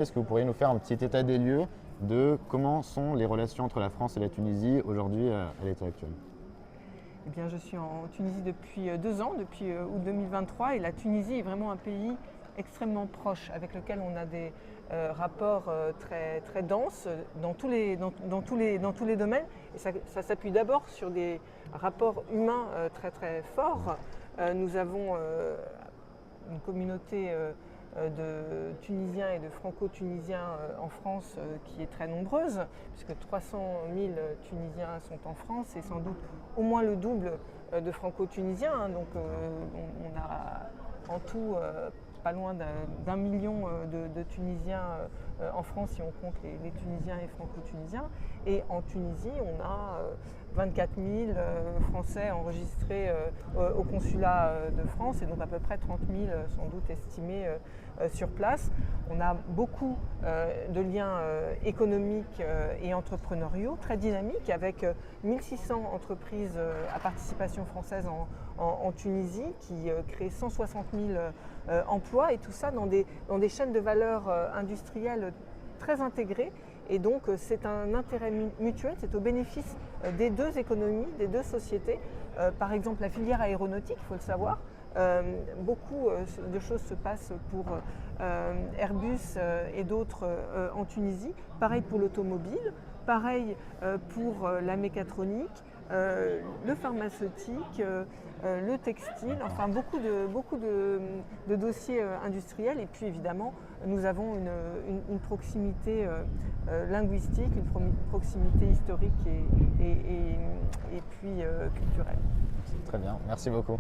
Est-ce que vous pourriez nous faire un petit état des lieux de comment sont les relations entre la France et la Tunisie aujourd'hui à l'état actuel? Eh bien, je suis en Tunisie depuis 2 ans, depuis août 2023, et la Tunisie est vraiment un pays extrêmement proche, avec lequel on a des rapports très, très denses dans tous les domaines. Et ça s'appuie d'abord sur des rapports humains très, très forts. Nous avons une communauté de Tunisiens et de Franco-Tunisiens en France qui est très nombreuse, puisque 300 000 Tunisiens sont en France et sans doute au moins le double de Franco-Tunisiens. Donc on a en tout pas loin d'1 million de Tunisiens en France si on compte les Tunisiens et Franco-Tunisiens. Et en Tunisie, on a 24 000 Français enregistrés au consulat de France, et donc à peu près 30 000 sans doute estimés sur place. On a beaucoup de liens économiques et entrepreneuriaux très dynamiques, avec 1600 entreprises à participation française en Tunisie qui créent 160 000 emplois, et tout ça dans des chaînes de valeur industrielles très intégrées. Et donc c'est un intérêt mutuel, c'est au bénéfice des deux économies, des deux sociétés. Par exemple, la filière aéronautique, il faut le savoir, beaucoup de choses se passent pour Airbus et d'autres en Tunisie. Pareil pour l'automobile, pareil pour la mécatronique, le pharmaceutique, le textile, enfin beaucoup de dossiers industriels. Et puis évidemment, nous avons une proximité linguistique, une proximité historique et puis culturelle. Très bien, merci beaucoup.